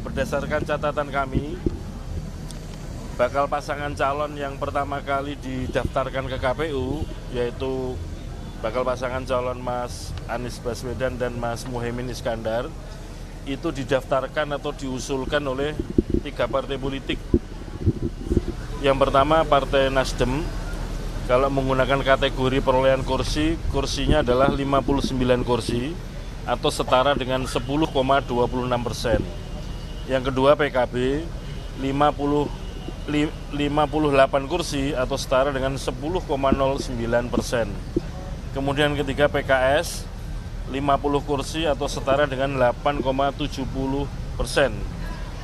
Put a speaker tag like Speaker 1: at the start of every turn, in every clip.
Speaker 1: Berdasarkan catatan kami, bakal pasangan calon yang pertama kali didaftarkan ke KPU, yaitu bakal pasangan calon Mas Anies Baswedan dan Mas Muhaimin Iskandar, itu didaftarkan atau diusulkan oleh 3 partai politik. Yang pertama Partai Nasdem, kalau menggunakan kategori perolehan kursi, kursinya adalah 59 kursi atau setara dengan 10,26%. Yang kedua PKB, 58 kursi atau setara dengan 10,09%. Kemudian ketiga PKS, 50 kursi atau setara dengan 8,70%.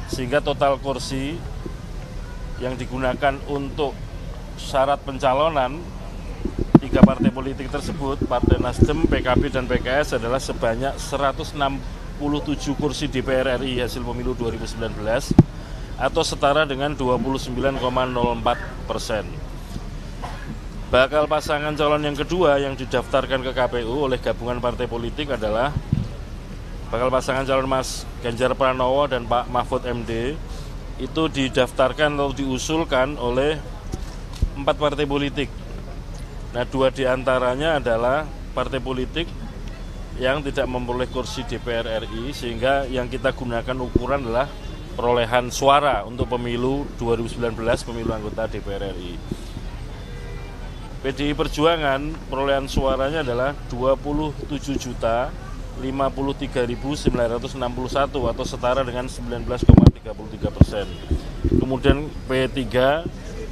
Speaker 1: Sehingga total kursi yang digunakan untuk syarat pencalonan 3 partai politik tersebut, Partai Nasdem, PKB, dan PKS adalah sebanyak 167 kursi DPR RI hasil pemilu 2019 atau setara dengan 29,04%. Bakal pasangan calon yang kedua yang didaftarkan ke KPU oleh gabungan partai politik adalah bakal pasangan calon Mas Ganjar Pranowo dan Pak Mahfud MD. Itu didaftarkan atau diusulkan oleh 4 partai politik. Nah, 2 diantaranya adalah partai politik yang tidak memperoleh kursi DPR RI, sehingga yang kita gunakan ukuran adalah perolehan suara untuk pemilu 2019, pemilu anggota DPR RI. PDI Perjuangan perolehan suaranya adalah 27.053.961 atau setara dengan 19,33%. Kemudian P3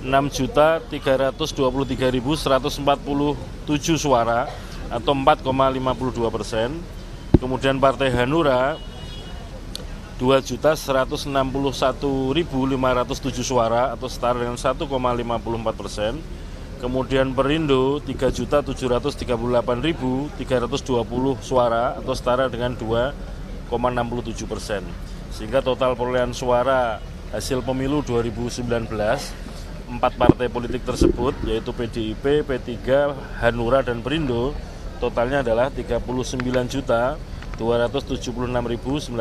Speaker 1: 6.323.147 suara atau 4,52%. Kemudian Partai Hanura 2.161.507 suara atau setara dengan 1,54%. Kemudian Perindo 3.738.320 suara atau setara dengan 2,67%. Sehingga total perolehan suara hasil pemilu 2019 4 partai politik tersebut, yaitu PDIP, P3, Hanura, dan Perindo, totalnya adalah 39.276.935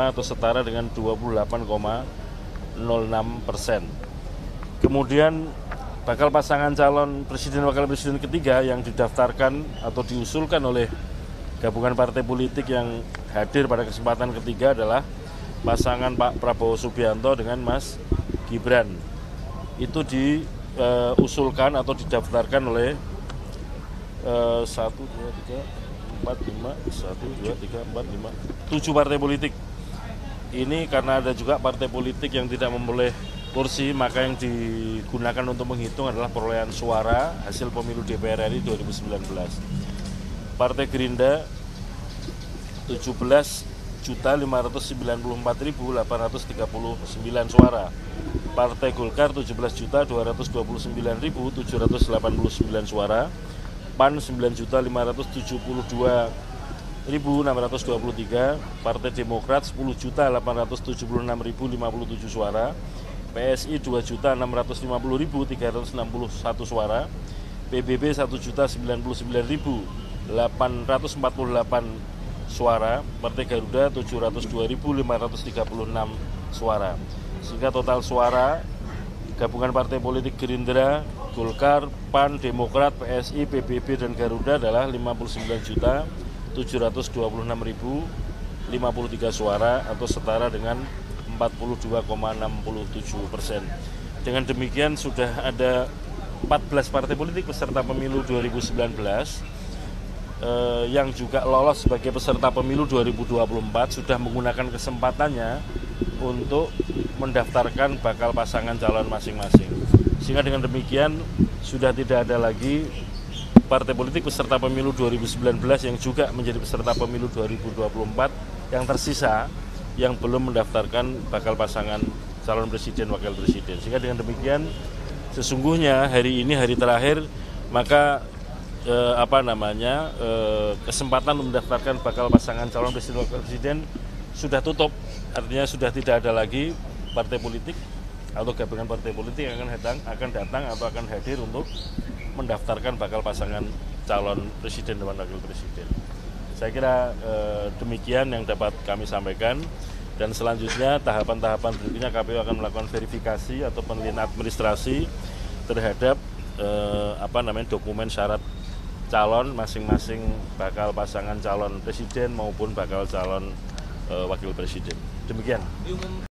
Speaker 1: atau setara dengan 28,06%. Kemudian bakal pasangan calon presiden wakil presiden ketiga yang didaftarkan atau diusulkan oleh gabungan partai politik yang hadir pada kesempatan ketiga adalah pasangan Pak Prabowo Subianto dengan Mas Gibran. Itu diusulkan atau didaftarkan oleh 7 partai politik. Ini karena ada juga partai politik yang tidak memperoleh kursi, maka yang digunakan untuk menghitung adalah perolehan suara hasil pemilu DPR RI 2019. Partai Gerindra 17.594.839 suara. Partai Golkar 17.229.789 suara. PAN 9.572.623, Partai Demokrat 10.876.057 suara, PSI 2.650.361 suara, PBB 1.099.848 suara, Partai Garuda 702.536 suara. Sehingga total suara gabungan partai politik Gerindra, Golkar, PAN, Demokrat, PSI, PBB, dan Garuda adalah 59.726.053 suara atau setara dengan 42,67%. Dengan demikian sudah ada 14 partai politik peserta pemilu 2019 yang juga lolos sebagai peserta pemilu 2024 sudah menggunakan kesempatannya untuk mendaftarkan bakal pasangan calon masing-masing. Sehingga dengan demikian sudah tidak ada lagi partai politik peserta pemilu 2019 yang juga menjadi peserta pemilu 2024 yang tersisa yang belum mendaftarkan bakal pasangan calon presiden wakil presiden. Sehingga dengan demikian sesungguhnya hari ini hari terakhir, maka kesempatan untuk mendaftarkan bakal pasangan calon presiden wakil presiden sudah tutup. Artinya sudah tidak ada lagi partai politik atau gabungan partai politik yang akan datang atau akan hadir untuk mendaftarkan bakal pasangan calon presiden dan wakil presiden. Saya kira demikian yang dapat kami sampaikan. Dan selanjutnya tahapan-tahapan berikutnya KPU akan melakukan verifikasi atau penilaian administrasi terhadap dokumen syarat calon masing-masing bakal pasangan calon presiden maupun bakal calon wakil presiden. Demikian.
Speaker 2: Diumumkan